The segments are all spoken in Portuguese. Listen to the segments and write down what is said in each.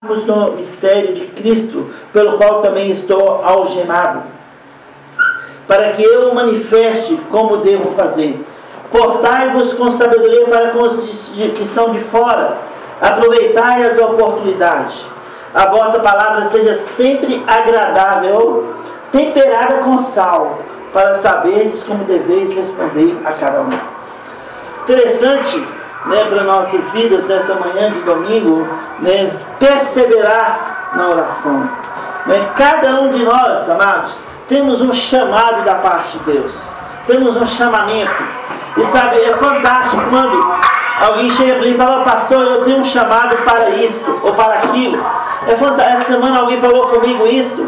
no mistério de Cristo, pelo qual também estou algemado, para que eu manifeste como devo fazer. Portai-vos com sabedoria para com os que estão de fora, aproveitai as oportunidades. A vossa palavra seja sempre agradável, temperada com sal, para saberdes como deveis responder a cada um. Interessante, para nossas vidas nessa manhã de domingo, perseverar na oração. Cada um de nós, amados, temos um chamado da parte de Deus. Temos um chamamento. E sabe, é fantástico quando alguém chega para mim e fala: pastor, eu tenho um chamado para isto ou para aquilo. É fantástico. Essa semana alguém falou comigo isto,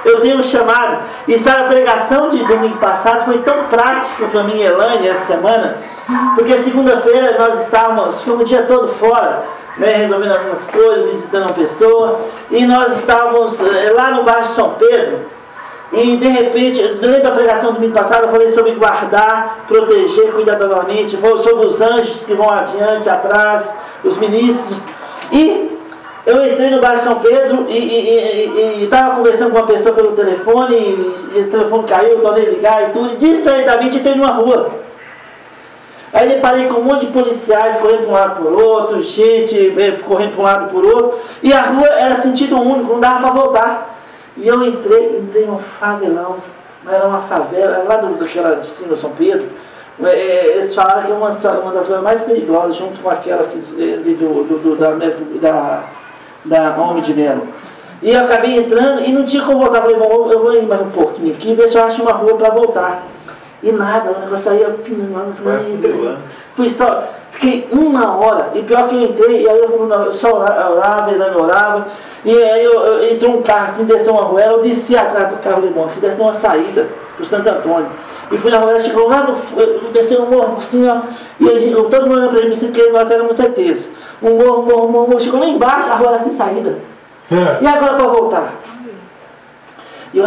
eu tenho um chamado. E sabe, a pregação de domingo passado foi tão prática para mim e Elaine essa semana, porque segunda-feira nós ficamos o dia todo fora, resolvendo algumas coisas, visitando uma pessoa, e nós estávamos lá no bairro de São Pedro. E de repente, lembra a pregação do domingo passado, eu falei sobre guardar, proteger cuidadosamente, sobre os anjos que vão adiante, atrás, os ministros. E eu entrei no bairro de São Pedro e estava conversando com uma pessoa pelo telefone, e o telefone caiu, eu tornei ligar e tudo, e distraidamente entrei numa rua. Aí deparei com um monte de policiais correndo para um lado por outro, gente correndo para um lado por outro, e a rua era sentido único, não dava para voltar. E eu entrei num favelão, era uma favela, lá daquela de cima, São Pedro. Eles falaram que é uma das ruas mais perigosas, junto com aquela da Homem de Melo. E eu acabei entrando e não tinha como voltar. Falei: bom, eu vou ir mais um pouquinho aqui e ver se eu acho uma rua para voltar. E nada, o negócio aí eu fiquei uma hora, e pior que eu entrei, e aí eu só orava, Elaine orava, e aí eu entrou um carro assim, desceu uma rua, eu desci atrás do carro de monte, que desceu uma saída para o Santo Antônio, e fui na rua, chegou lá, desceu um morro assim, ó, e todo mundo olhando para mim, que nós éramos certeza, um morro, chegou lá embaixo, a rua era sem saída, e agora para voltar? E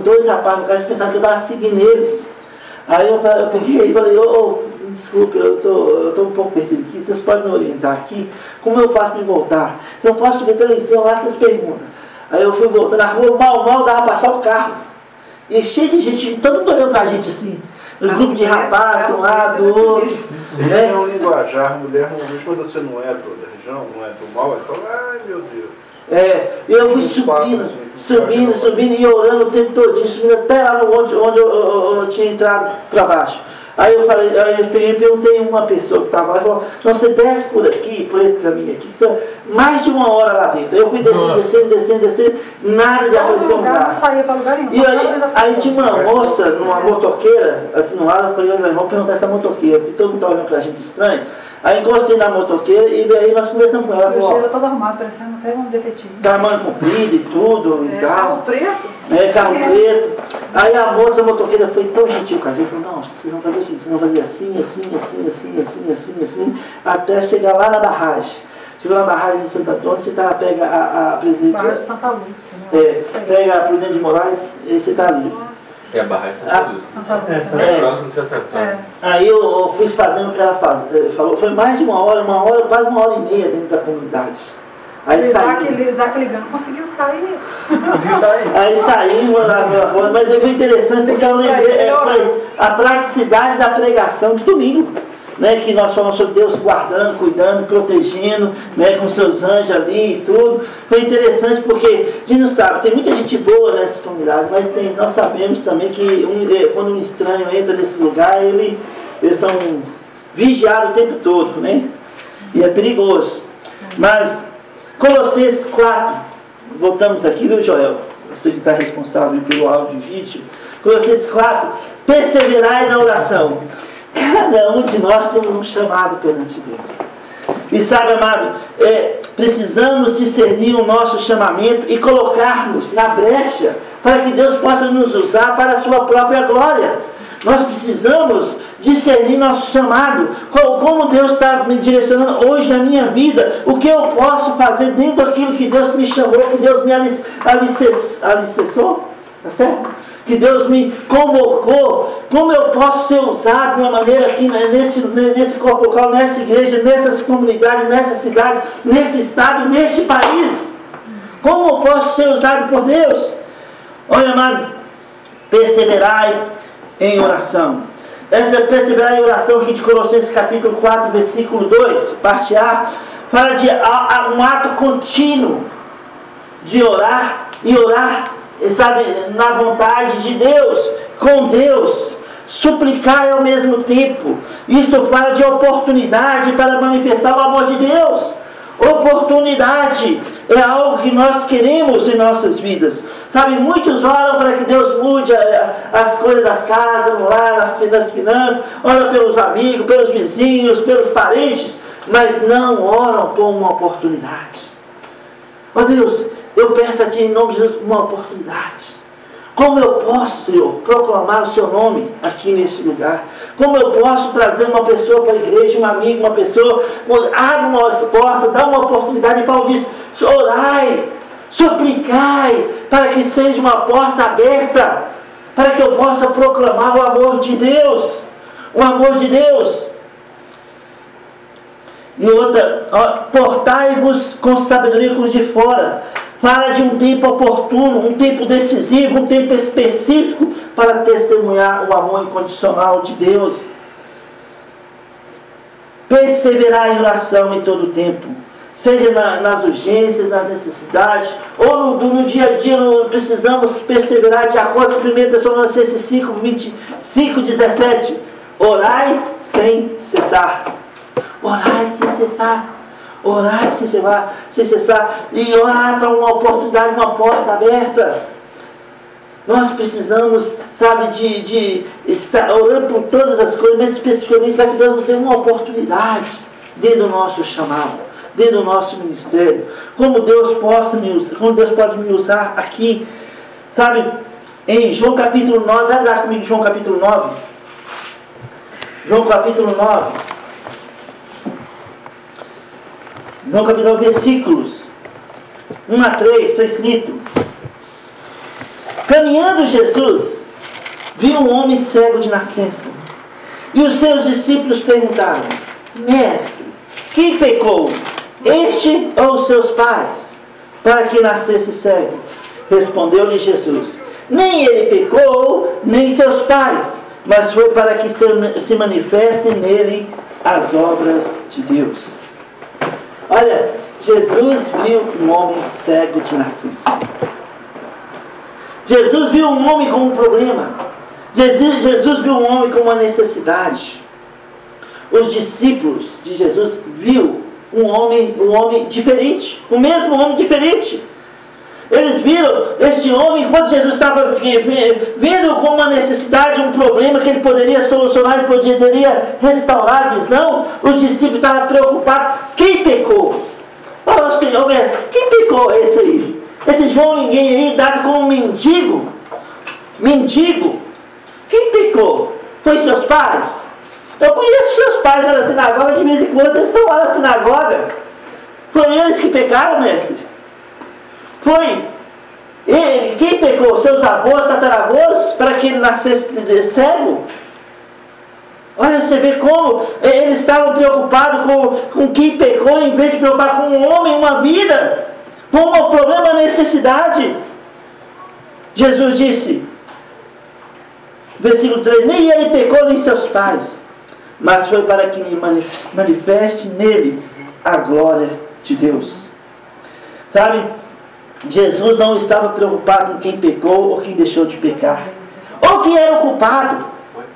dois rapazes, no caso, pensaram que eu estava seguindo eles. Aí eu peguei e falei: desculpe, eu tô um pouco perdido aqui, vocês podem me orientar aqui? Como eu faço para me voltar? Se eu posso ver televisão lá, vocês perguntam. Aí eu fui voltando, a rua mal dava para passar o carro. E cheio de gente, todo mundo olhando para a gente assim. Um grupo de rapazes, de um lado, do outro. É um linguajar, mulher normalmente, quando você não é da região, não é do mal, ela fala: ai meu Deus. Eu fui subindo e orando o tempo todo, subindo até lá onde eu tinha entrado para baixo. Aí eu perguntei a uma pessoa que estava lá, falou: você desce por aqui, por esse caminho aqui, mais de uma hora lá dentro. Eu fui descendo, nada de aparecer um carro. E aí tinha uma moça, numa motoqueira, assim no lado, eu falei: vamos perguntar essa motoqueira, porque todo mundo estava olhando para a gente estranho. Aí encostei na motoqueira e aí nós conversamos com ela. Eu cheiro todo arrumado, parecendo até um detetive. Tamanho comprido e tudo, e tal. Carro preto? Carro preto. Aí a moça motoqueira foi tão gentil com a gente, falou: não, vocês vão fazer o seguinte, vocês vão fazer assim, até chegar lá na barragem. Chegou na barragem de Santo Antônio, você pega a presidente. Barragem de Santa Lúcia, pega a Prudente de Moraes e você está ali. É a barragem de Santa Lúcia. Próximo de Santo Antônio. Aí eu fui fazendo o que ela falou. Foi mais de uma hora, quase uma hora e meia dentro da comunidade. Aí Isaac ligando, conseguiu sair. Aí saímos lá pela porta, mas foi interessante porque eu lembrei a praticidade da pregação de domingo. Que nós falamos sobre Deus guardando, cuidando, protegendo, com seus anjos ali e tudo. Foi interessante porque a gente não sabe, tem muita gente boa nessas comunidades, mas nós sabemos também que quando um estranho entra nesse lugar, eles são vigiados o tempo todo, e é perigoso. Mas Colossenses 4, voltamos aqui, viu, Joel? Você que está responsável pelo áudio e vídeo. Colossenses 4, perseverai na oração. Cada um de nós temos um chamado perante Deus. E sabe, amado, precisamos discernir o nosso chamamento e colocarmos na brecha para que Deus possa nos usar para a sua própria glória. Nós precisamos discernir nosso chamado, como Deus está me direcionando hoje na minha vida, o que eu posso fazer dentro daquilo que Deus me chamou, que Deus me alicerçou, tá certo? que Deus me convocou, como eu posso ser usado de uma maneira aqui nesse corpo local, nessa igreja, nessas comunidades, nessa cidade, nesse estado, neste país. Como eu posso ser usado por Deus? Olha, amado, perseverai em oração. Essa perseverar em oração aqui de Colossenses capítulo 4, versículo 2, parte A, fala de um ato contínuo de orar e orar, sabe, na vontade de Deus, com Deus, suplicar ao mesmo tempo. Isto fala de oportunidade para manifestar o amor de Deus. Oportunidade é algo que nós queremos em nossas vidas. Sabe, muitos oram para que Deus mude as coisas da casa, no lar, nas finanças, oram pelos amigos, pelos vizinhos, pelos parentes, mas não oram por uma oportunidade. Ó Deus, eu peço a Ti em nome de Jesus uma oportunidade. Como eu posso, Senhor, proclamar o Seu nome aqui nesse lugar? Como eu posso trazer uma pessoa para a igreja, um amigo, uma pessoa, abre uma porta, dá uma oportunidade. Paulo diz, orai, suplicai, para que seja uma porta aberta, para que eu possa proclamar o amor de Deus. O amor de Deus. E outra, portai-vos com sabedoria com os de fora. Fala de um tempo oportuno, um tempo decisivo, um tempo específico para testemunhar o amor incondicional de Deus. Perseverar em oração em todo o tempo, seja nas urgências, nas necessidades, ou no dia a dia. Precisamos perseverar de acordo com 1 Tessalonicenses 5:17. Orai sem cessar. Orai sem cessar. Orar sem cessar, e orar para uma oportunidade, uma porta aberta. Nós precisamos, sabe, de estar orando por todas as coisas, mas especificamente para que Deus nos dê uma oportunidade dentro do nosso chamado, dentro do nosso ministério. Como Deus pode me usar aqui, sabe, em João capítulo 9, vai lá comigo João capítulo 9. João capítulo 9. No capítulo versículos 1 a 3, está escrito: caminhando Jesus, viu um homem cego de nascença, e os seus discípulos perguntaram: mestre, quem pecou, este ou os seus pais, para que nascesse cego? Respondeu-lhe Jesus: nem ele pecou, nem seus pais, mas foi para que se manifestem nele as obras de Deus. Olha, Jesus viu um homem cego de nascença. Jesus viu um homem com um problema. Jesus viu um homem com uma necessidade. Os discípulos de Jesus viu um homem diferente. O mesmo homem diferente. Eles viram este homem, enquanto Jesus estava vendo com uma necessidade, um problema que ele poderia solucionar, ele poderia restaurar a visão. Os discípulos estavam preocupados. Quem pecou? Falou, Senhor, mestre, quem pecou esse aí? Esse João ninguém aí, dado como mendigo? Mendigo? Quem pecou? Foi seus pais? Eu conheço seus pais na sinagoga, de vez em quando eles estão lá na sinagoga. Foi eles que pecaram, mestre? Foi quem pecou? Seus avós, tataravós, para que ele nascesse cego? Olha, você vê como eles estavam preocupados com quem pecou, em vez de preocupar com um homem, uma vida, com um problema, uma necessidade. Jesus disse, versículo 3, nem ele pecou, nem seus pais, mas foi para que manifeste nele a glória de Deus. Sabe? Jesus não estava preocupado com quem pecou ou quem deixou de pecar, ou quem era o culpado.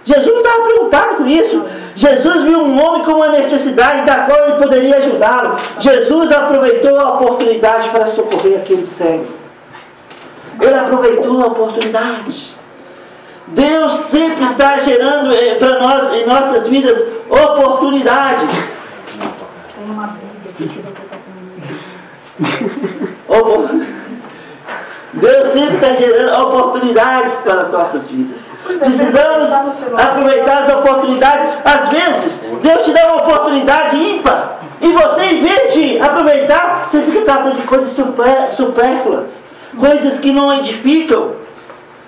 Jesus não estava preocupado com isso. Jesus viu um homem com uma necessidade da qual ele poderia ajudá-lo. Jesus aproveitou a oportunidade para socorrer aquele cego. Ele aproveitou a oportunidade. Deus sempre está gerando para nós, em nossas vidas, oportunidades. Tem uma Bíblia aqui, se você está sendo... Deus sempre está gerando oportunidades para as nossas vidas. Precisamos aproveitar as oportunidades. Às vezes, Deus te dá uma oportunidade ímpar, e você, em vez de aproveitar, você fica tratando de coisas supérfluas, coisas que não edificam.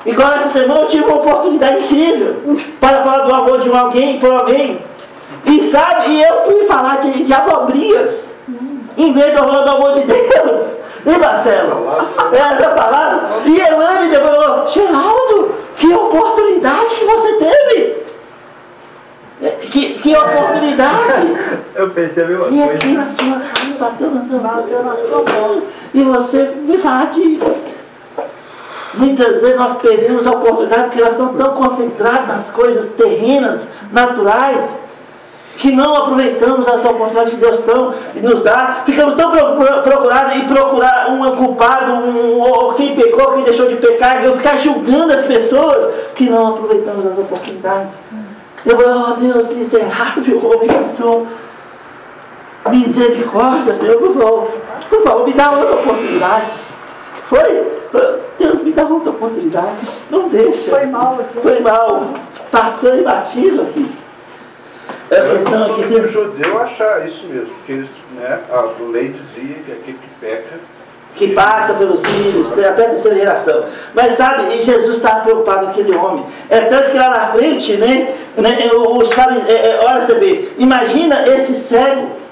Igual essa semana eu tive uma oportunidade incrível para falar do amor de alguém por alguém. E sabe, e eu fui falar de abobrinhas, em vez de falar do amor de Deus. E Marcelo? Essa palavra. E Elane falou, Geraldo, que oportunidade que você teve. Que oportunidade. Eu percebi uma E coisa. aqui na sua casa, bateu na sua mão. E você me fala de... Muitas vezes nós perdemos a oportunidade porque nós estamos tão concentrados nas coisas terrenas, naturais, que não aproveitamos essa oportunidade que Deus nos dá. Ficamos tão procurados em procurar um culpado, ou quem pecou, quem deixou de pecar, e ficar julgando as pessoas, que não aproveitamos as oportunidades. Eu vou, oh Deus, miserável homem que sou. Misericórdia, Senhor, por favor, me dá outra oportunidade. Foi? Deus, me dá outra oportunidade. Não deixa. Foi mal aqui. Foi mal. Passando e batido aqui. É a questão aqui. Se o judeu achar isso mesmo, porque eles, né, a lei dizia que aquele que peca, que passa pelos filhos, até a terceira geração. Mas sabe, e Jesus estava preocupado com aquele homem. É tanto que lá na frente, olha você vê, imagina esse cego,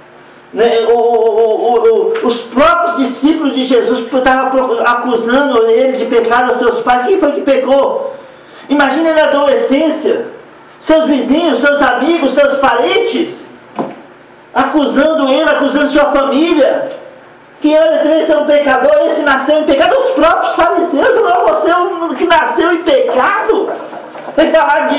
os próprios discípulos de Jesus estavam acusando ele de pecado aos seus pais. Quem foi que pecou? Imagina ele na adolescência, seus vizinhos, seus amigos, seus parentes, acusando ele, acusando sua família. Que esse é um pecador, esse nasceu em pecado. Os próprios fariseus, não, você é um que nasceu em pecado. Vai falar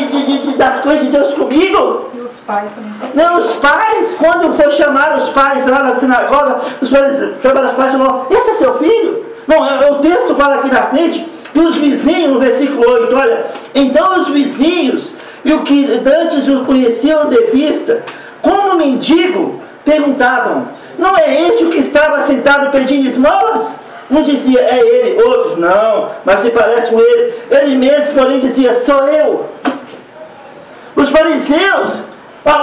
das coisas de Deus comigo? E os pais também. Não, os pais, quando foi chamar os pais lá na sinagoga, os pais chamaram os pais e falaram, esse é seu filho? Não, o texto fala aqui na frente, que os vizinhos, no versículo 8, olha, então os vizinhos, e o que antes o conheciam de vista, como mendigo, perguntavam, não é este o que estava sentado pedindo esmolas? Um dizia, é ele. Outros, não, mas se parece com ele. Ele mesmo, porém, dizia, sou eu. Os fariseus,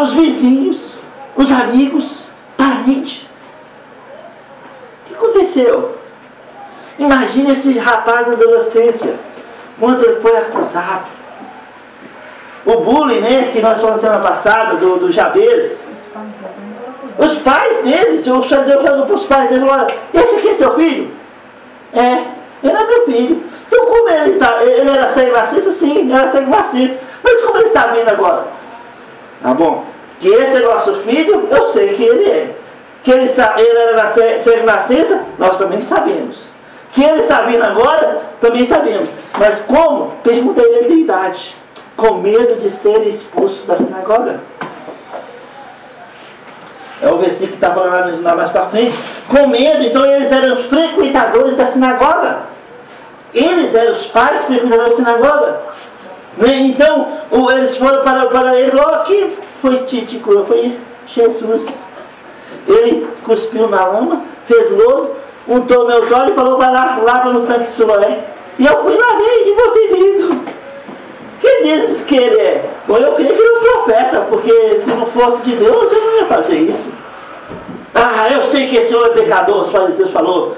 os vizinhos, os amigos, parentes. O que aconteceu? Imagine esse rapaz na adolescência, quando ele foi acusado. O bullying, que nós falamos semana passada, do Jabez. Os pais deles, o Senhor falou para os pais dele, olha, esse aqui é seu filho? É, ele é meu filho. Então como ele era cego racista? Sim, ele era cego racista. Mas como ele está vindo agora? Tá bom, que esse é nosso filho, eu sei que ele é. Que ele era cego racista, nós também sabemos. Que ele está vindo agora, também sabemos. Mas como? Pergunta ele a idade. Com medo de serem expulsos da sinagoga. É o versículo que está falando lá mais para frente. Com medo, então eles eram os frequentadores da sinagoga. Eles eram os pais frequentadores da sinagoga. Então, eles foram para ele, que foi te curou, foi Jesus. Ele cuspiu na lama, fez lodo, untou meus olhos e falou, vai lá, lava no tanque de Siloé. E eu fui lá e voltei vindo. Quem diz que ele é? Bom, eu creio que ele é um profeta, porque se não fosse de Deus, eu não ia fazer isso. Ah, eu sei que esse homem é pecador, os fariseus falou.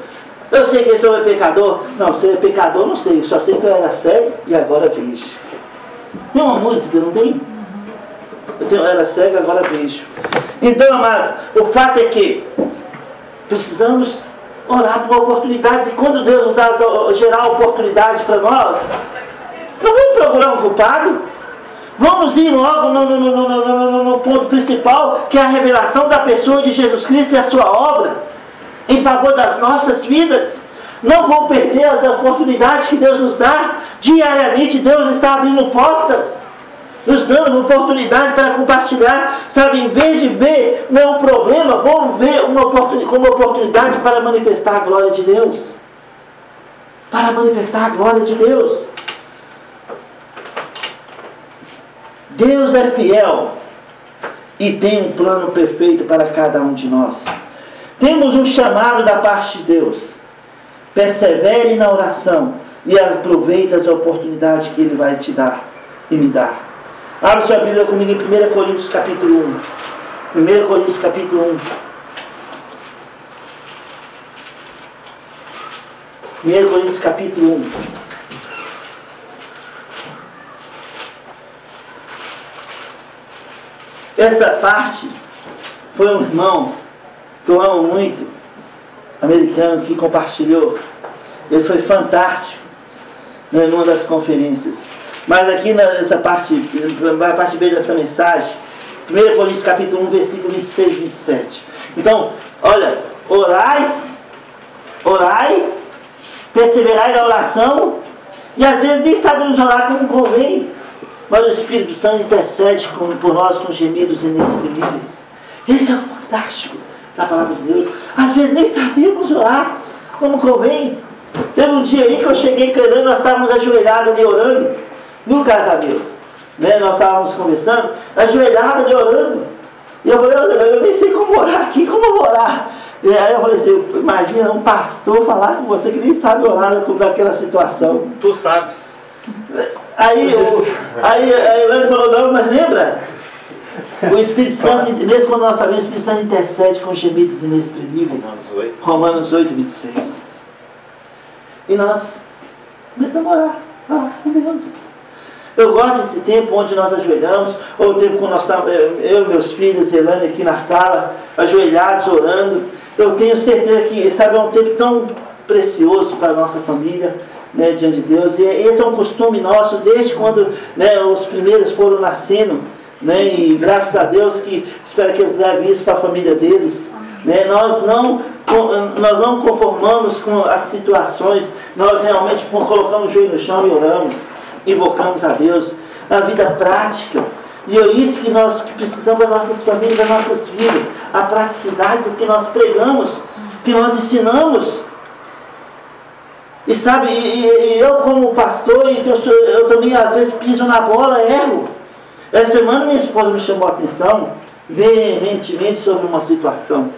Eu sei que esse homem é pecador. Não, se ele é pecador, não sei. Só sei que eu era cego e agora vejo. Tem uma música, não tem? Eu era cego e agora vejo. Então, amados, o fato é que precisamos orar por oportunidades. E quando Deus nos dá gerar oportunidades para nós, não vamos procurar um culpado. Vamos ir logo no ponto principal, que é a revelação da pessoa de Jesus Cristo e a sua obra em favor das nossas vidas. Não vamos perder as oportunidades que Deus nos dá. Diariamente Deus está abrindo portas, nos dando uma oportunidade para compartilhar. Sabe, em vez de ver um problema, vamos ver como uma oportunidade para manifestar a glória de Deus. Para manifestar a glória de Deus. Deus é fiel e tem um plano perfeito para cada um de nós. Temos um chamado da parte de Deus. Persevere na oração e aproveite as oportunidades que Ele vai te dar e me dar. Abra sua Bíblia comigo em 1 Coríntios capítulo 1. 1 Coríntios capítulo 1. 1 Coríntios capítulo 1. Essa parte foi um irmão que eu amo muito, americano, que compartilhou. Ele foi fantástico, né, numa das conferências. Mas aqui nessa parte B dessa mensagem, 1 Coríntios capítulo 1, versículo 26 e 27. Então, olha, orai, perseverai na oração, e às vezes nem sabemos orar como convém, mas o Espírito Santo intercede por nós com gemidos inexprimíveis. Isso é fantástico da palavra de Deus. Às vezes nem sabemos orar como convém. Teve um dia aí que eu cheguei querendo, nós estávamos ajoelhados ali orando, no casamento, né? Nós estávamos conversando, ajoelhados ali orando, e eu falei, eu nem sei como orar aqui, como eu vou orar? E aí eu falei assim, imagina um pastor falar com você que nem sabe orar naquela situação. Tu sabes. Aí a Elaine falou, não, mas lembra? O Espírito Santo, mesmo quando nós sabemos, o Espírito Santo intercede com gemidos inexprimíveis. Romanos 8, 26. E nós começamos a orar com Deus. Eu gosto desse tempo onde nós ajoelhamos, ou o tempo quando nós estamos, eu e meus filhos, Elaine aqui na sala, ajoelhados, orando. Eu tenho certeza que, sabe, é um tempo tão precioso para a nossa família, né, diante de Deus. E esse é um costume nosso, desde quando, né, os primeiros foram nascendo, né, e graças a Deus que espero que eles levem isso para a família deles. Né, nós não conformamos com as situações, nós realmente colocamos o joelho no chão e oramos, invocamos a Deus, a vida prática. E é isso que nós precisamos das nossas famílias, das nossas vidas, a praticidade do que nós pregamos, que nós ensinamos. E sabe, eu como pastor, eu também às vezes piso na bola, erro. Essa semana minha esposa me chamou a atenção veementemente sobre uma situação.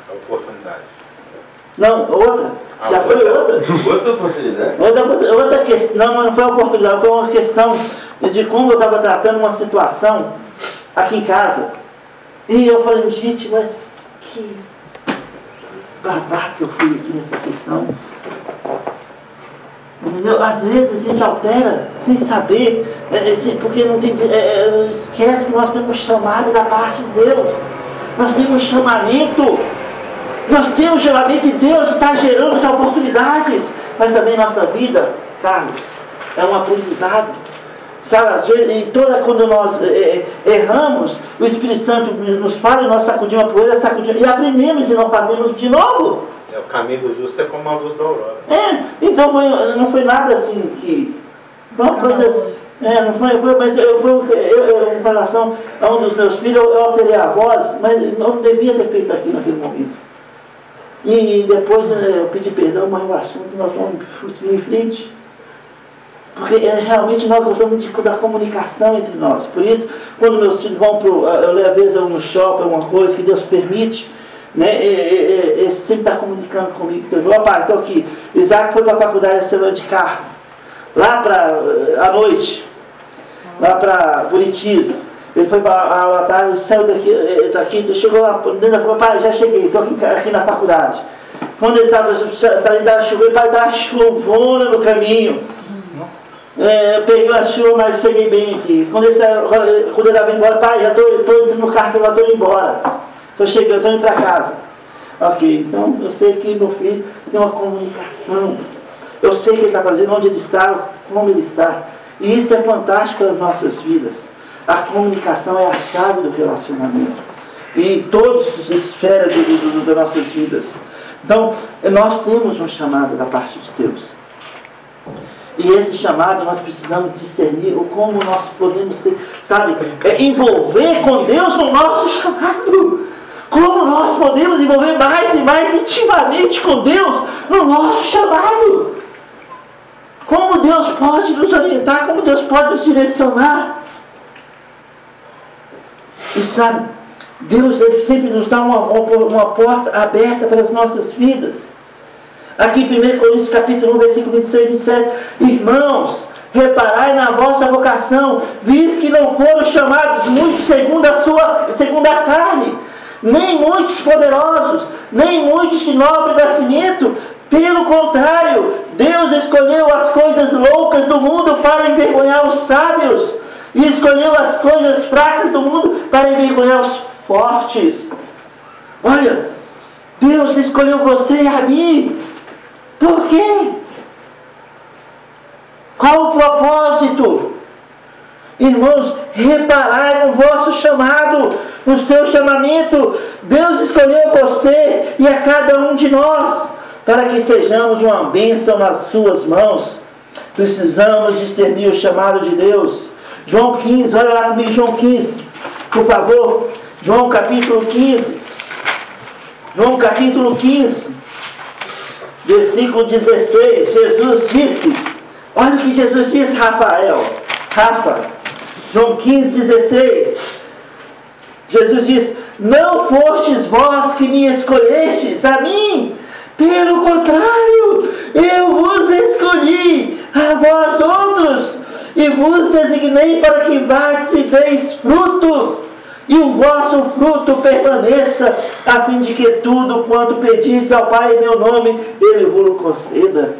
A oportunidade. Não, outra. Já foi outra? Outra oportunidade? Outra questão, não foi uma oportunidade, foi uma questão de como eu estava tratando uma situação aqui em casa. E eu falei, gente, mas que babaca eu fui aqui nessa questão. Entendeu? Às vezes a gente altera sem saber, porque não tem, esquece que nós temos chamado da parte de Deus. Nós temos chamamento. Nós temos chamamento e Deus está gerando as oportunidades. Mas também nossa vida, Carlos, é um aprendizado. Sabe, às vezes, quando nós erramos, o Espírito Santo nos fala e nós sacudimos a poeira, e aprendemos e não fazemos de novo. O caminho do justo é como a luz da aurora. Então não foi nada assim que... Não, coisas... não foi, mas em relação a um dos meus filhos, eu alterei a voz, mas não devia ter feito aqui naquele momento. E depois eu pedi perdão, mas o assunto nós vamos seguir em frente. Porque realmente nós gostamos da comunicação entre nós. Por isso, quando meus filhos vão às vezes eu no shopping, alguma coisa que Deus permite, né, ele sempre está comunicando comigo. Então, pai, estou aqui. Isaac foi para a faculdade essa semana de carro. Lá à noite, lá para Buritis. Ele foi para a tarde, saiu daqui, chegou lá dentro da faculdade, pai, já cheguei, estou aqui na faculdade. Quando ele estava saindo da chuva, pai, estava chovona no caminho. Eu peguei uma chuva, mas cheguei bem aqui. Quando ele estava indo embora, pai, já estou indo no carro, já estou indo embora. Estou indo para casa. Ok, então eu sei que meu filho tem uma comunicação. Eu sei o que ele está fazendo, onde ele está, como ele está. E isso é fantástico nas nossas vidas. A comunicação é a chave do relacionamento. E em todas as esferas das nossas vidas. Então, nós temos um chamado da parte de Deus. E esse chamado nós precisamos discernir o como nós podemos ser, sabe, envolver com Deus no nosso chamado. Como nós podemos envolver mais e mais intimamente com Deus no nosso chamado. Como Deus pode nos orientar, como Deus pode nos direcionar. E sabe, Deus ele sempre nos dá uma porta aberta para as nossas vidas. Aqui em 1 Coríntios capítulo 1, versículo 26 e 27. Irmãos, reparai na vossa vocação, visto que não foram chamados muitos segundo a carne, nem muitos poderosos, nem muitos de nobre nascimento. Pelo contrário, Deus escolheu as coisas loucas do mundo para envergonhar os sábios, e escolheu as coisas fracas do mundo para envergonhar os fortes. Olha, Deus escolheu você e a mim. Por quê? Qual o propósito? Irmãos, reparai no vosso chamado, no seu chamamento. Deus escolheu você e a cada um de nós para que sejamos uma bênção nas suas mãos. Precisamos discernir o chamado de Deus. João 15, olha lá comigo, João 15, por favor. João capítulo 15. João capítulo 15, versículo 16. Jesus disse, olha o que Jesus disse, Rafa, João 15, 16. Jesus diz, não fostes vós que me escolhestes a mim, pelo contrário, eu vos escolhi a vós outros, e vos designei para que vades e deis fruto, e o vosso fruto permaneça, a fim de que tudo quanto pedis ao Pai em meu nome, Ele vos conceda.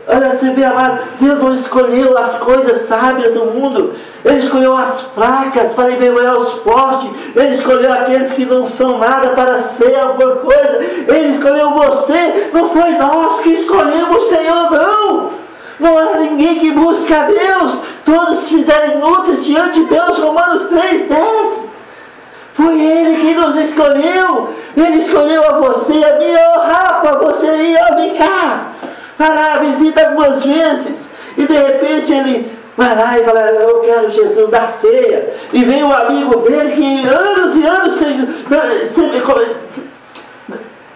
Olha, você vê, amado, Deus não escolheu as coisas sábias do mundo. Ele escolheu as fracas para envergonhar os fortes. Ele escolheu aqueles que não são nada para ser alguma coisa. Ele escolheu você. Não foi nós que escolhemos o Senhor, não. Não há ninguém que busque a Deus. Todos fizeram inúteis diante de Deus. Romanos 3:10. Foi Ele que nos escolheu. Ele escolheu a você, a mim. Rafa, você aí, vem cá. Vai lá, visita algumas vezes. E de repente ele vai lá e fala, eu quero Jesus da ceia. E vem um amigo dele que anos e anos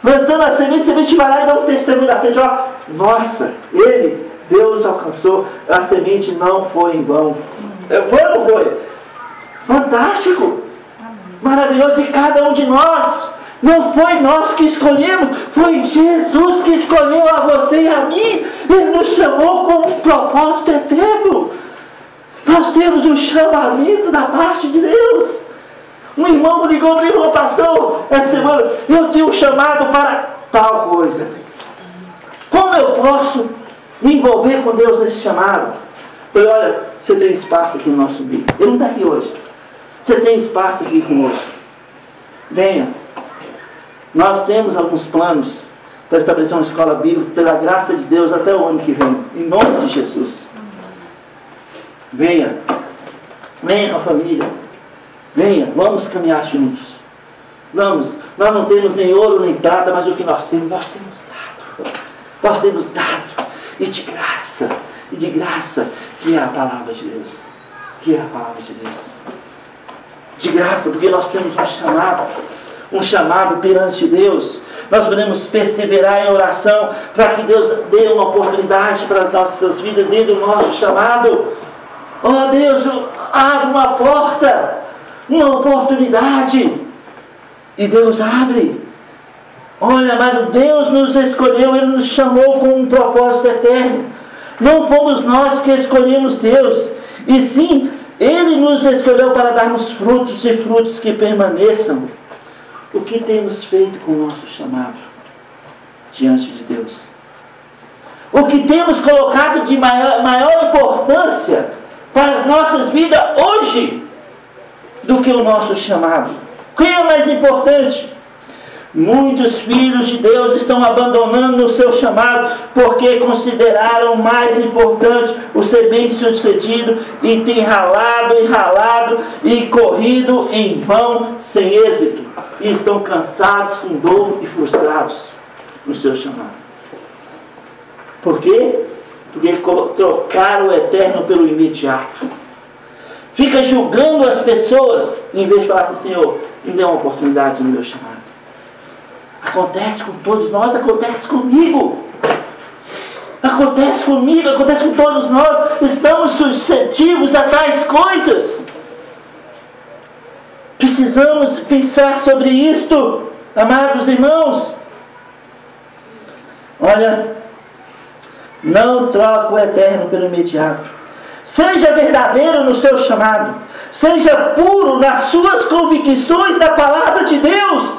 lançando a semente vai lá e dá um testemunho na frente. Ó, nossa, Deus alcançou, a semente não foi em vão. Foi ou não foi? Fantástico, maravilhoso. E cada um de nós, não foi nós que escolhemos, foi Jesus que escolheu a você e a mim. Ele nos chamou com um propósito eterno. Nós temos um chamamento da parte de Deus. Um irmão me ligou para mim e falou, pastor, essa semana eu tenho um chamado para tal coisa. Como eu posso me envolver com Deus nesse chamado? Eu falei, olha, você tem espaço aqui no nosso meio. Ele não está aqui hoje. Você tem espaço aqui conosco. Venha. Nós temos alguns planos para estabelecer uma escola bíblica, pela graça de Deus, até o ano que vem. Em nome de Jesus. Venha. Venha com a família. Venha. Vamos caminhar juntos. Vamos. Nós não temos nem ouro nem prata, mas o que nós temos dado. Nós temos dado. E de graça. Que é a palavra de Deus. Que é a palavra de Deus. De graça, porque nós temos um chamado perante Deus. Nós podemos perseverar em oração para que Deus dê uma oportunidade para as nossas vidas dentro do nosso chamado. Oh Deus, abre uma porta, uma oportunidade, e Deus abre. Olha, amado, Deus nos escolheu, Ele nos chamou com um propósito eterno. Não fomos nós que escolhemos Deus, e sim, Ele nos escolheu para darmos frutos e frutos que permaneçam. O que temos feito com o nosso chamado diante de Deus? O que temos colocado de maior importância para as nossas vidas hoje do que o nosso chamado? Quem é mais importante? Muitos filhos de Deus estão abandonando o seu chamado porque consideraram mais importante o ser bem-sucedido e têm ralado e corrido em vão sem êxito. E estão cansados, com dor e frustrados no seu chamado. Por quê? Porque trocaram o eterno pelo imediato. Fica julgando as pessoas em vez de falar assim, Senhor, me dê uma oportunidade no meu chamado. Acontece com todos nós, acontece comigo. Acontece comigo, acontece com todos nós. Estamos suscetíveis a tais coisas. Precisamos pensar sobre isto, amados irmãos. Olha, não troque o eterno pelo imediato. Seja verdadeiro no seu chamado. Seja puro nas suas convicções da palavra de Deus.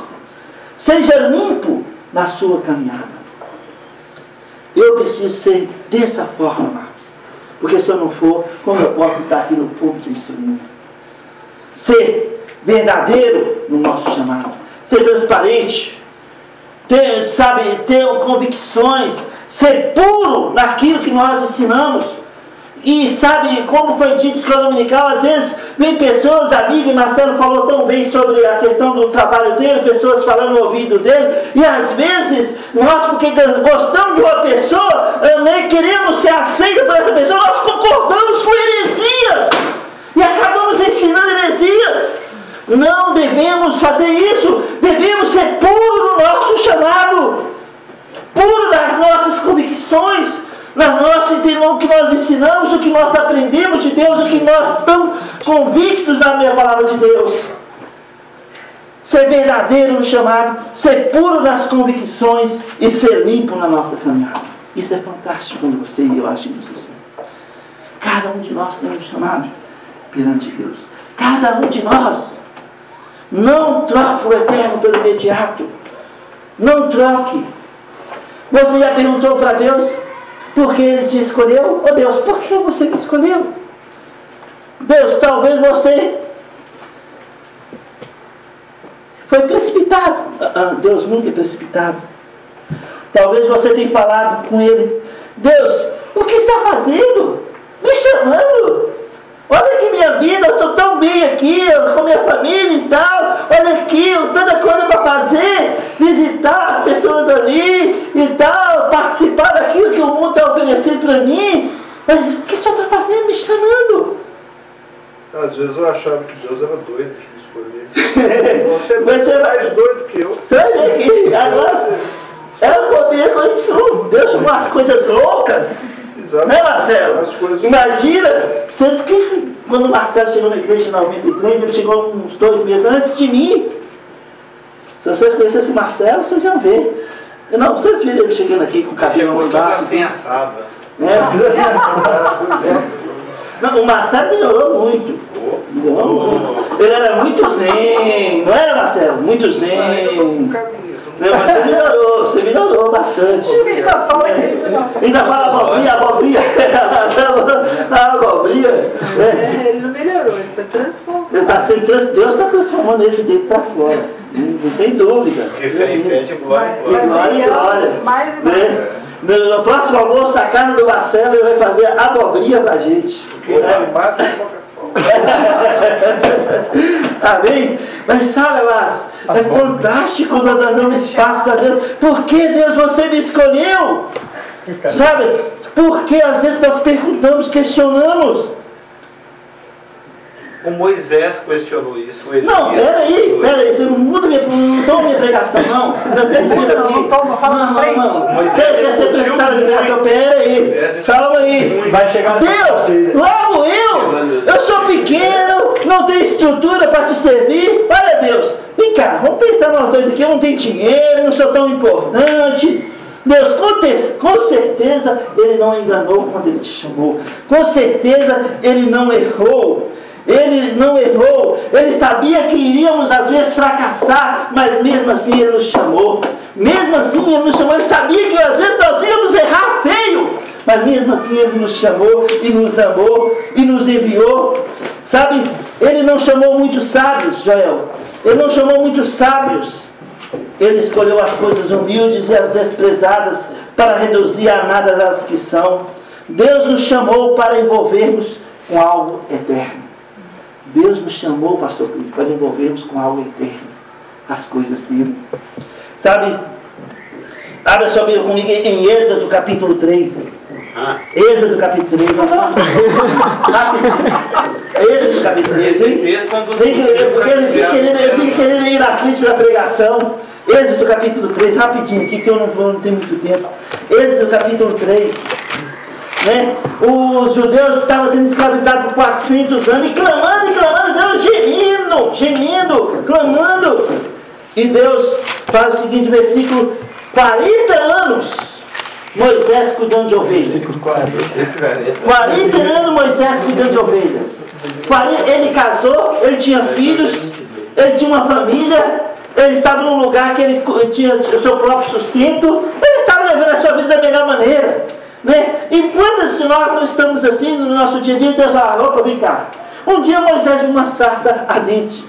Seja limpo na sua caminhada. Eu preciso ser dessa forma, amados. Porque se eu não for, como eu posso estar aqui no púlpito instruindo? Ser verdadeiro no nosso chamado. Ser transparente. Ter convicções. Ser puro naquilo que nós ensinamos. E sabe, como foi dito na escola dominical, às vezes vem pessoas, amigos, e Marcelo falou tão bem sobre a questão do trabalho dele, pessoas falando no ouvido dele, e às vezes nós, porque gostamos de uma pessoa, nem queremos ser aceitos por essa pessoa, nós concordamos com heresias e acabamos ensinando heresias. Não devemos fazer isso, devemos ser puros no nosso chamado, puros nas nossas convicções, o que nós ensinamos, o que nós aprendemos de Deus, o que nós estamos convictos da minha palavra de Deus. Ser verdadeiro no chamado, ser puro nas convicções e ser limpo na nossa caminhada. Isso é fantástico quando você e eu agimos assim. Cada um de nós tem um chamado perante Deus. Cada um de nós. Não troque o eterno pelo imediato. Não troque. Você já perguntou para Deus por que Ele te escolheu? Oh Deus, por que você me escolheu? Deus, talvez você foi precipitado. Deus nunca é precipitado. Talvez você tenha falado com Ele: Deus, o que está fazendo? Me chamando? Olha aqui minha vida, eu estou tão bem aqui, com minha família e tal. Olha aqui, tanta coisa para fazer, visitar as pessoas ali e tal, participar daquilo que o mundo está oferecendo para mim. Mas o que o senhor está fazendo? Me chamando? Às vezes eu achava que Deus era doido de escolher. Você é mais doido que eu. Você vai ver aqui, agora é o poder com isso. Deus chamou as coisas loucas. Exato. Né, Marcelo? Imagina, vocês que quando o Marcelo chegou na igreja em 93, ele chegou uns 2 meses antes de mim. Se vocês conhecessem o Marcelo, vocês iam ver. Não, vocês viram ele chegando aqui com o cabelo montado. Assim assado. Não, o Marcelo melhorou muito. Ele era muito zen, não era, Marcelo? Muito zen. Não, mas você melhorou bastante. Ainda fala abobrinha. Ele não melhorou, ele está transformando. Deus está transformando ele de dentro para fora. Sem dúvida. De glória em glória. No próximo almoço da casa do Marcelo, ele vai fazer abobrinha pra gente. Amém? Mas sabe, Márcio, é fantástico quando nós damos espaço para Deus. Por que, Deus, você me escolheu? Sabe? Porque às vezes nós perguntamos, questionamos. O Moisés questionou isso. Não, peraí, você não muda minha pregação, não. Não. Você quer ser prestado na pregação? Peraí, calma aí. Vai chegar Deus, logo eu sou pequeno, não tenho estrutura para te servir. Olha, Deus, vem cá, vamos pensar nós dois aqui. Eu não tenho dinheiro, não sou tão importante. Deus, com certeza, Ele não enganou quando Ele te chamou. Com certeza, Ele não errou. Ele não errou, Ele sabia que iríamos às vezes fracassar, mas mesmo assim Ele nos chamou. Mesmo assim Ele nos chamou, Ele sabia que às vezes nós íamos errar feio, mas mesmo assim Ele nos chamou e nos amou e nos enviou. Sabe, Ele não chamou muitos sábios, Joel. Ele não chamou muitos sábios. Ele escolheu as coisas humildes e as desprezadas para reduzir a nada as que são. Deus nos chamou para envolvermos com algo eterno. Deus nos chamou, pastor Cristo, para envolvermos com algo eterno, as coisas dele. Sabe, abra sua Bíblia comigo em Êxodo capítulo 3. Êxodo capítulo 3. Êxodo capítulo 3. Porque ele fica querendo ir à frente da pregação. Êxodo capítulo 3, rapidinho aqui, que eu não tenho muito tempo. Êxodo capítulo 3. Né? Os judeus estavam sendo escravizados por 400 anos e clamando, Deus gemindo, clamando. E Deus faz o seguinte versículo: 40 anos Moisés cuidando de ovelhas. 40 anos Moisés cuidando de ovelhas. Ele casou, ele tinha filhos, ele tinha uma família, ele estava num lugar que ele tinha o seu próprio sustento, ele estava levando a sua vida da melhor maneira. Né? E quantos de nós não estamos assim no nosso dia a dia, Deus fala, opa, vem cá. Um dia Moisés viu uma sarça ardente,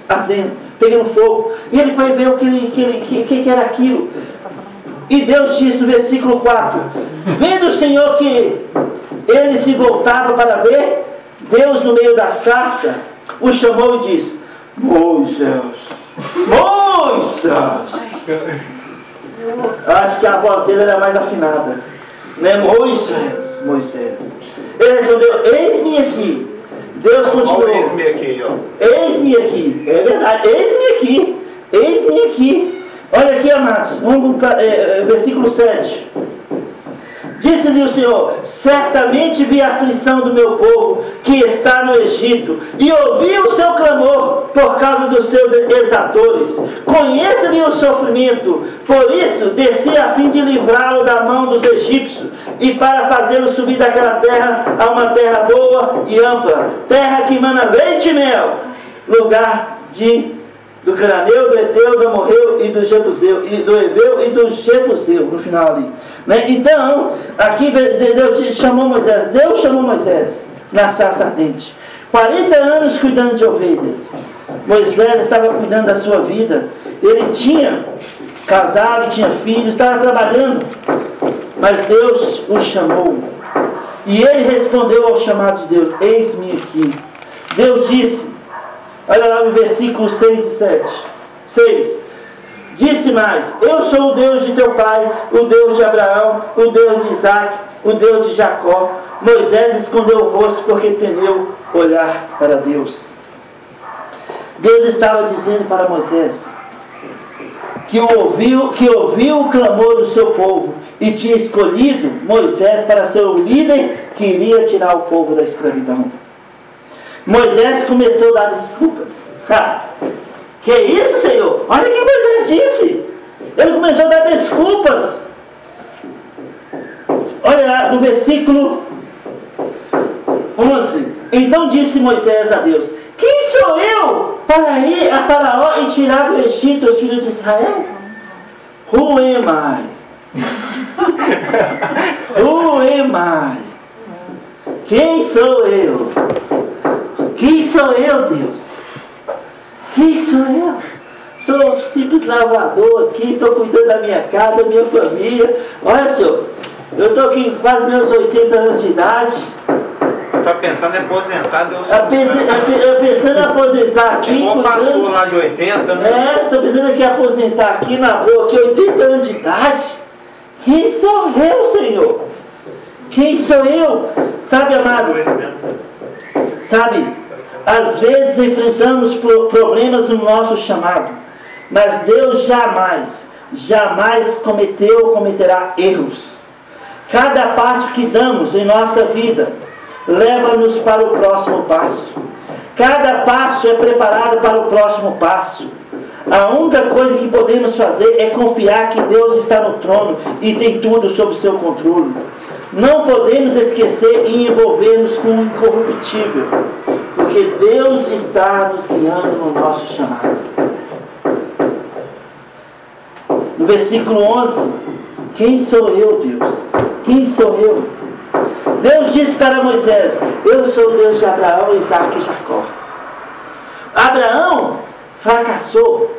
pegando fogo, e ele foi ver o que era aquilo. E Deus disse no versículo 4, vendo o Senhor que ele se voltava para ver, Deus no meio da sarça o chamou e disse, Moisés, Moisés. Acho que a voz dele era mais afinada, né? Moisés, Moisés. Ele respondeu, eis-me aqui. Deus continuou, eis-me aqui, ó. Eis-me aqui, é verdade, eis-me aqui, eis-me aqui. Olha aqui, amados, vamos para versículo 7. Disse-lhe o Senhor, certamente vi a aflição do meu povo que está no Egito, e ouvi o seu clamor por causa dos seus exatores. Conheço-lhe o sofrimento, por isso desci a fim de livrá-lo da mão dos egípcios, e para fazê-lo subir daquela terra a uma terra boa e ampla, terra que mana leite e mel, lugar do Cananeu, do Eteu, do Amorreu e do Jebuseu, e do Eveu e do Jebuseu, no final ali. Né? Então, aqui Deus chamou Moisés na sarça ardente. 40 anos cuidando de ovelhas. Moisés estava cuidando da sua vida. Ele tinha casado, tinha filhos, estava trabalhando. Mas Deus o chamou. E ele respondeu ao chamado de Deus, eis-me aqui. Deus disse, olha lá no versículo 6 e 7. 6. Disse mais, eu sou o Deus de teu pai, o Deus de Abraão, o Deus de Isaac, o Deus de Jacó. Moisés escondeu o rosto porque temeu olhar para Deus. Deus estava dizendo para Moisés que ouviu o clamor do seu povo e tinha escolhido Moisés para ser o líder que iria tirar o povo da escravidão. Moisés começou a dar desculpas. Que isso, Senhor? Olha o que Moisés disse. Ele começou a dar desculpas. Olha lá no versículo 11. Então disse Moisés a Deus, quem sou eu para ir a Faraó e tirar do Egito os filhos de Israel? Who am I? Who am I? Quem sou eu? Quem sou eu, Deus? Quem sou eu? Sou um simples lavador aqui, estou cuidando da minha casa, da minha família. Olha, Senhor, eu estou aqui em quase meus 80 anos de idade. Está pensando em aposentar, Deus. Pensando em aposentar aqui. Como passou lá de 80, né? Estou pensando aqui em aposentar aqui na boa, aqui 80 anos de idade. Quem sou eu, Senhor? Quem sou eu? Sabe, amado? Sabe, às vezes enfrentamos problemas no nosso chamado, mas Deus jamais cometerá erros. Cada passo que damos em nossa vida leva-nos para o próximo passo. Cada passo é preparado para o próximo passo. A única coisa que podemos fazer é confiar que Deus está no trono e tem tudo sob seu controle. Não podemos esquecer e envolvermos com o incorruptível, porque Deus está nos guiando no nosso chamado. No versículo 11, quem sou eu, Deus? Quem sou eu? Deus disse para Moisés, eu sou o Deus de Abraão, Isaac e Jacó. Abraão fracassou.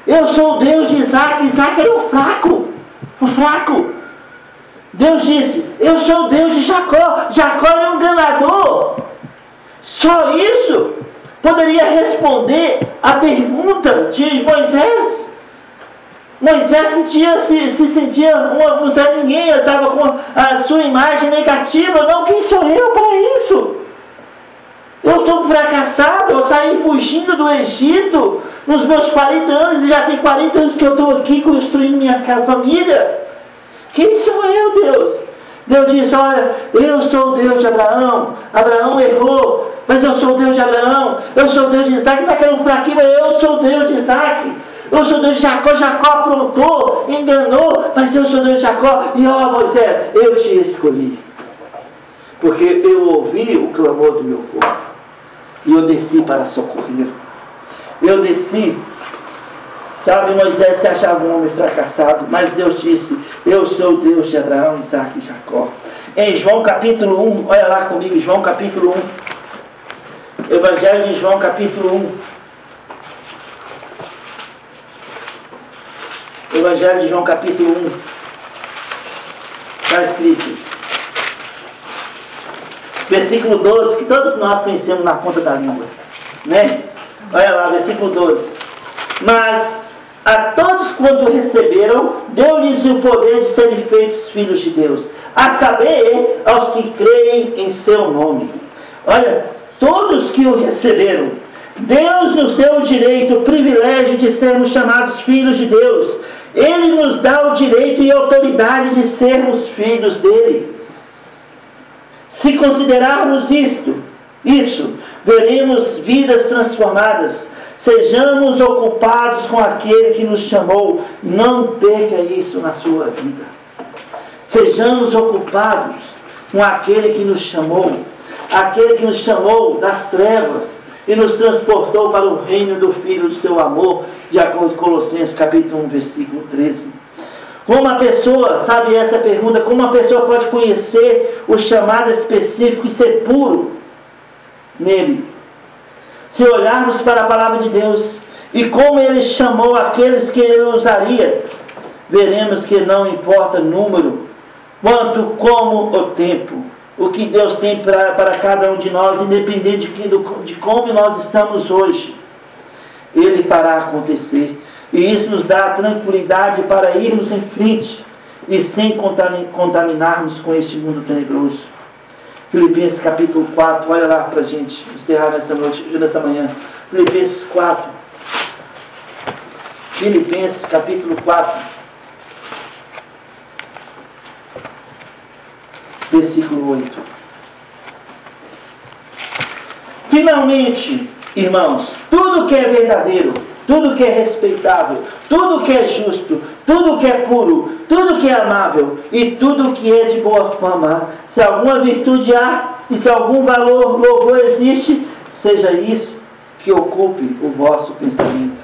Eu sou o Deus de Isaac. Isaac era o fraco. Deus disse, eu sou o Deus de Jacó. Jacó era um enganador. Só isso poderia responder a pergunta de Moisés. Moisés se sentia um Zé Ninguém, eu estava com a sua imagem negativa. Não, quem sou eu para isso? Eu estou fracassado, eu saí fugindo do Egito nos meus 40 anos e já tem 40 anos que eu estou aqui construindo minha família. Quem sou eu, Deus? Deus disse, olha, eu sou o Deus de Abraão. Abraão errou, mas eu sou o Deus de Abraão. Eu sou o Deus de Isaac. Isaac era um fraquinho, mas eu sou o Deus de Isaac. Eu sou o Deus de Jacó. Jacó aprontou, enganou, mas eu sou o Deus de Jacó. E ó, Moisés, eu te escolhi, porque eu ouvi o clamor do meu povo e eu desci para socorrer. Eu desci. Sabe, Moisés se achava um homem fracassado, mas Deus disse, eu sou o Deus de Abraão, Isaac e Jacó. em João capítulo 1, olha lá comigo, João capítulo 1. Evangelho de João capítulo 1. Evangelho de João capítulo 1. Está escrito. Versículo 12, que todos nós conhecemos na ponta da língua. Né? Olha lá, versículo 12. Mas a todos quanto receberam, deu-lhes o poder de serem feitos filhos de Deus, a saber, aos que creem em seu nome. Olha, todos que o receberam, Deus nos deu o direito, o privilégio de sermos chamados filhos de Deus. Ele nos dá o direito e a autoridade de sermos filhos dele. Se considerarmos isso, veremos vidas transformadas. Sejamos ocupados com aquele que nos chamou. Não perca isso na sua vida. Sejamos ocupados com aquele que nos chamou. Aquele que nos chamou das trevas e nos transportou para o reino do Filho do seu amor, de acordo com Colossenses capítulo 1, versículo 13. Como uma pessoa, sabe essa pergunta, como uma pessoa pode conhecer o chamado específico e ser puro nele? Se olharmos para a palavra de Deus e como ele chamou aqueles que ele usaria, veremos que não importa o número, quanto como o tempo. O que Deus tem para cada um de nós, independente de como nós estamos hoje, ele fará acontecer. E isso nos dá a tranquilidade para irmos em frente e sem contaminarmos com este mundo tenebroso. Filipenses capítulo 4, olha lá para a gente encerrar nessa manhã. Filipenses 4. Filipenses capítulo 4. Versículo 8. Finalmente, irmãos, tudo que é verdadeiro, tudo que é respeitável, tudo que é justo, tudo que é puro, tudo que é amável e tudo que é de boa fama, se alguma virtude há e se algum louvor existe, seja isso que ocupe o vosso pensamento.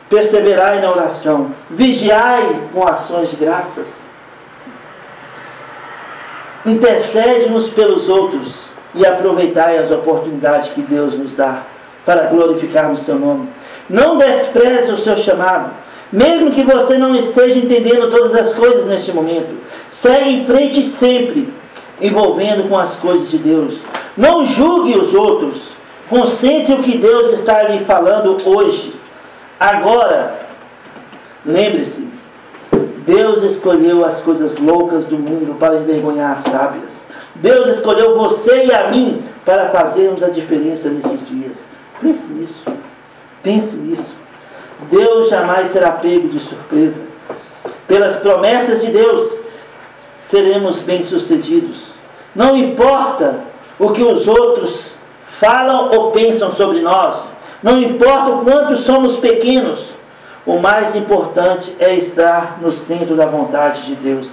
Perseverai na oração, vigiai com ações de graças. Intercede uns pelos outros e aproveitai as oportunidades que Deus nos dá para glorificarmos seu nome. Não despreze o seu chamado, mesmo que você não esteja entendendo todas as coisas neste momento. Segue em frente sempre, envolvendo com as coisas de Deus. Não julgue os outros. Concentre o que Deus está lhe falando hoje. Agora, lembre-se, Deus escolheu as coisas loucas do mundo para envergonhar as sábias. Deus escolheu você e a mim para fazermos a diferença nesses dias. Pense nisso. Pense nisso. Deus jamais será pego de surpresa. Pelas promessas de Deus, seremos bem-sucedidos. Não importa o que os outros falam ou pensam sobre nós. Não importa o quanto somos pequenos. O mais importante é estar no centro da vontade de Deus,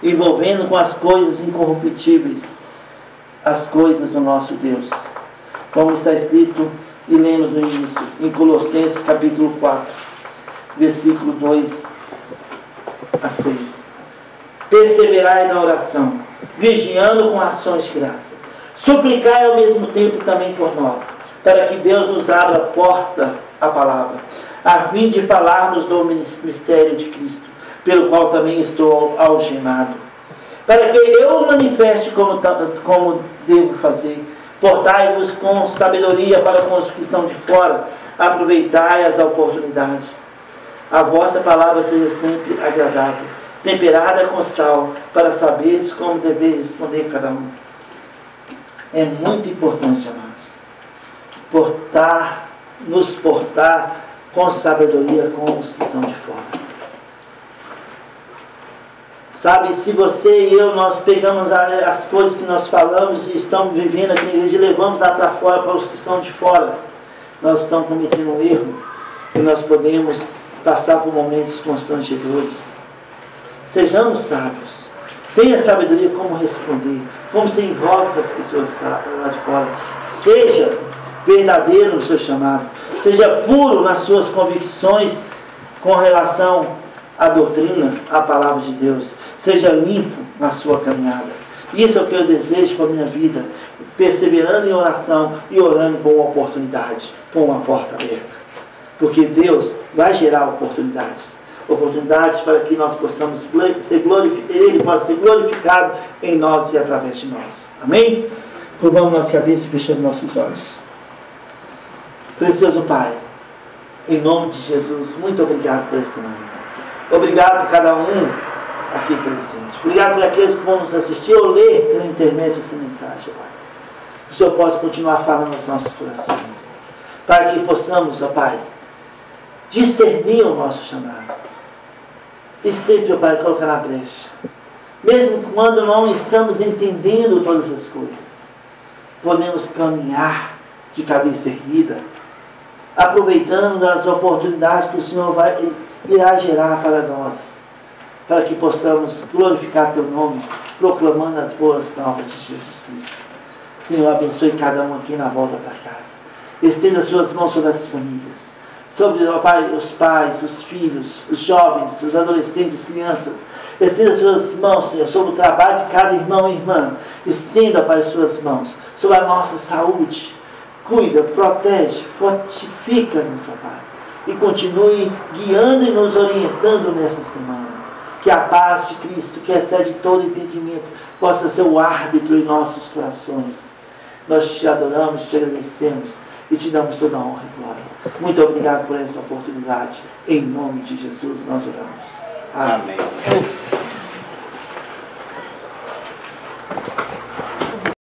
envolvendo com as coisas incorruptíveis, as coisas do nosso Deus. Como está escrito e lemos no início, em Colossenses capítulo 4, versículo 2 a 6. Perseverai na oração, vigiando com ações de graça. Suplicai ao mesmo tempo também por nós, para que Deus nos abra a porta à palavra, a fim de falarmos do mistério de Cristo, pelo qual também estou algemado, para que eu manifeste como devo fazer. Portai-vos com sabedoria para com os que estão de fora, aproveitai as oportunidades. A vossa palavra seja sempre agradável, temperada com sal, para saberes como deveis responder cada um. É muito importante, amados, nos portar com sabedoria com os que estão de fora. Sabe, se você e eu, nós pegamos as coisas que nós falamos e estamos vivendo aqui na igreja e levamos lá para fora para os que estão de fora, nós estamos cometendo um erro e nós podemos passar por momentos constrangedores. Sejamos sábios. Tenha sabedoria como responder, como se envolve com as pessoas lá de fora. Seja verdadeiro no seu chamado. Seja puro nas suas convicções com relação à doutrina, à palavra de Deus. Seja limpo na sua caminhada. Isso é o que eu desejo para a minha vida, perseverando em oração e orando por uma oportunidade, por uma porta aberta. Porque Deus vai gerar oportunidades. Oportunidades para que nós possamos ser glorificados, Ele possa ser glorificado em nós e através de nós. Amém? Curvamos nossa cabeça e fechamos nossos olhos. Precioso Pai, em nome de Jesus, muito obrigado por esse momento. Obrigado por cada um aqui presente. Obrigado por aqueles que vão nos assistir ou ler pela internet essa mensagem, Pai. Que o Senhor possa continuar falando aos nossos corações. Para que possamos, ó Pai, discernir o nosso chamado. E sempre, ó Pai, colocar na brecha. Mesmo quando não estamos entendendo todas as coisas, podemos caminhar de cabeça erguida, aproveitando as oportunidades que o Senhor irá gerar para nós, para que possamos glorificar Teu nome, proclamando as boas novas de Jesus Cristo. Senhor, abençoe cada um aqui na volta para casa. Estenda suas mãos sobre as famílias, sobre, ó Pai, os pais, os filhos, os jovens, os adolescentes, crianças. Estenda suas mãos, Senhor, sobre o trabalho de cada irmão e irmã. Estenda, Pai, as suas mãos sobre a nossa saúde. Cuida, protege, fortifica-nos, ó Pai. E continue guiando e nos orientando nessa semana. Que a paz de Cristo, que excede todo entendimento, possa ser o árbitro em nossos corações. Nós te adoramos, te agradecemos e te damos toda a honra e glória. Muito obrigado por essa oportunidade. Em nome de Jesus nós oramos. Amém.